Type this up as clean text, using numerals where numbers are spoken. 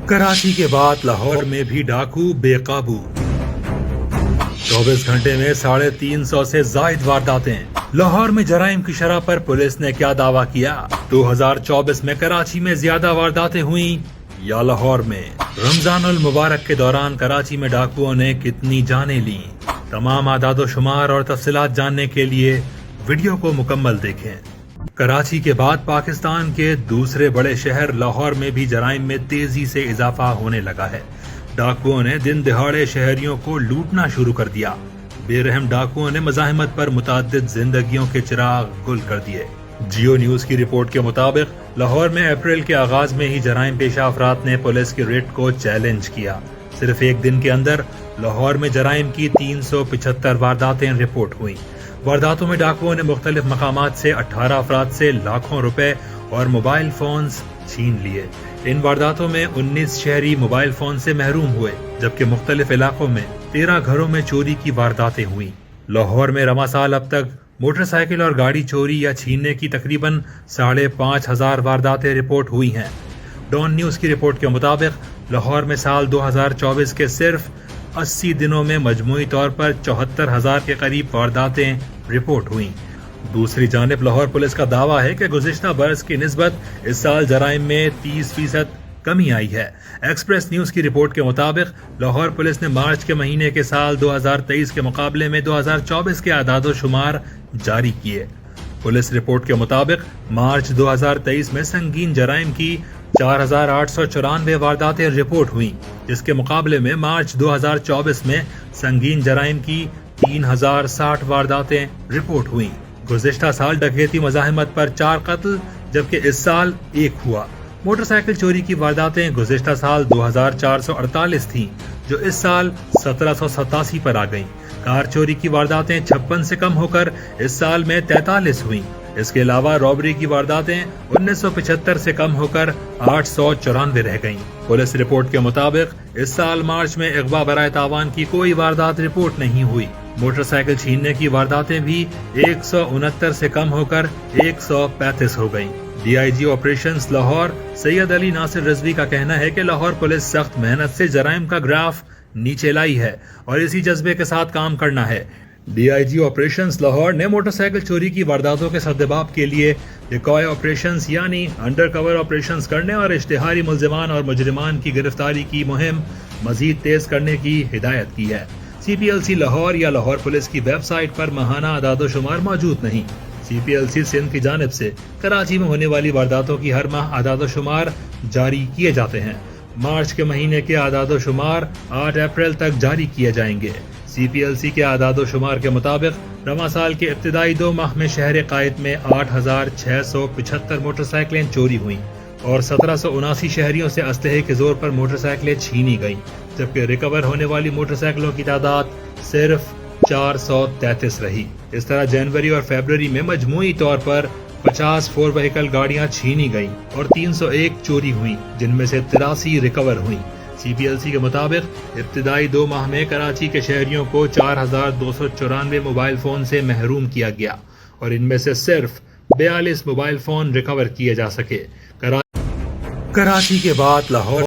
कराची के बाद लाहौर में भी डाकू बेकाबू। 24 घंटे में 350 से जायद वारदातें। लाहौर में जराइम की शरह पर पुलिस ने क्या दावा किया? 2024 में कराची में ज्यादा वारदातें हुई या लाहौर में? रमजानुल मुबारक के दौरान कराची में डाकुओं ने कितनी जानें ली? तमाम आदादो शुमार और तफसीलात जानने के लिए वीडियो को मुकम्मल देखें। कराची के बाद पाकिस्तान के दूसरे बड़े शहर लाहौर में भी जराइम में तेजी से इजाफा होने लगा है। डाकुओं ने दिन दिहाड़े शहरियों को लूटना शुरू कर दिया। बेरहम डाकुओं ने मज़ाहिमत पर मुताद्दिद जिंदगियों के चिराग गुल कर दिए। जियो न्यूज की रिपोर्ट के मुताबिक लाहौर में अप्रैल के आगाज में ही जराइम पेशा अफराद ने पुलिस की रेड को चैलेंज किया। सिर्फ एक दिन के अंदर लाहौर में जराइम की 375 वारदातें रिपोर्ट हुई। वारदातों में डाकुओं ने मुख्तलिफ मकामात से 18 अफराद से लाखों रुपए और मोबाइल फोन्स छीन लिए। इन वारदातों में 19 शहरी मोबाइल फोन से महरूम हुए, जबकि मुख्तलिफ इलाकों में 13 घरों में चोरी की वारदातें हुई। लाहौर में रवा साल अब तक मोटरसाइकिल और गाड़ी चोरी या छीनने की तकरीबन 5,500 वारदातें रिपोर्ट हुई हैं। डॉन न्यूज की रिपोर्ट के मुताबिक लाहौर में साल 2024 के सिर्फ 80 दिनों में मजमूई तौर पर 74,000 के करीब वारदातें रिपोर्ट हुई। दूसरी जानिब लाहौर पुलिस का दावा है कि गुज़िश्ता बरस की निस्बत इस साल जराइम में 30% कमी आई है। एक्सप्रेस न्यूज की रिपोर्ट के मुताबिक लाहौर पुलिस ने मार्च के महीने के साल 2023 के मुकाबले में 2024 के आदादो शुमार जारी किए। पुलिस रिपोर्ट के मुताबिक मार्च 2023 में संगीन जराइम की 4,894 वारदातें रिपोर्ट हुई, जिसके मुकाबले में मार्च 2024 में संगीन जराइम की 3,060 वारदातें रिपोर्ट हुई। गुज़िश्ता साल डकैती मज़ाहिमत पर 4 कत्ल, जबकि इस साल 1 हुआ। मोटरसाइकिल चोरी की वारदातें गुज़िश्ता साल 2,448 थीं, जो इस साल 1,787 पर आ गईं। कार चोरी की वारदातें 56 से कम होकर इस साल में 43 हुई। इसके अलावा रॉबरी की वारदातें 1975 से कम होकर 894 रह गईं। पुलिस रिपोर्ट के मुताबिक इस साल मार्च में अगवा बराए तावान की कोई वारदात रिपोर्ट नहीं हुई। मोटरसाइकिल छीनने की वारदातें भी 169 से कम होकर 135 हो गईं। DIG ऑपरेशंस लाहौर सैयद अली नासिर रिजवी का कहना है कि लाहौर पुलिस सख्त मेहनत से जराइम का ग्राफ नीचे लाई है और इसी जज्बे के साथ काम करना है। DIG ऑपरेशंस लाहौर ने मोटरसाइकिल चोरी की वारदातों के सद्देबाब के लिए डिकॉय ऑपरेशंस यानी अंडर कवर ऑपरेशंस करने और इश्तिहारी मुल्जिमान और मुजरिमान की गिरफ्तारी की मुहिम मजीद तेज करने की हिदायत की है। CPLC लाहौर या लाहौर पुलिस की वेबसाइट पर माहाना आदादो शुमार मौजूद नहीं। CPLC सिंध की जानिब से कराची में होने वाली वारदातों की हर माह आदादो शुमार जारी किए जाते हैं। मार्च के महीने के आदादो शुमार 8 अप्रैल तक जारी किए जाएंगे। CPLC के आदादो शुमार के मुताबिक रवा साल के इब्तिदाई 2 माह में शहर कायद में 8,675 मोटरसाइकिलें चोरी हुई और 1,779 शहरियों से असलहे के जोर पर मोटरसाइकिलें छीनी गईं, जबकि रिकवर होने वाली मोटरसाइकिलों की तादाद सिर्फ 433 रही। इस तरह जनवरी और फरवरी में मजमूई तौर पर 50 4 व्हीकल गाड़ियां छीनी गईं और 301 चोरी हुई, जिनमें से 83 रिकवर हुई। CPLC के मुताबिक इब्तिदाई 2 माह में कराची के शहरियों को 4,294 मोबाइल फोन से महरूम किया गया और इनमें से सिर्फ 42 मोबाइल फोन रिकवर किए जा सके। कराची के बाद लाहौर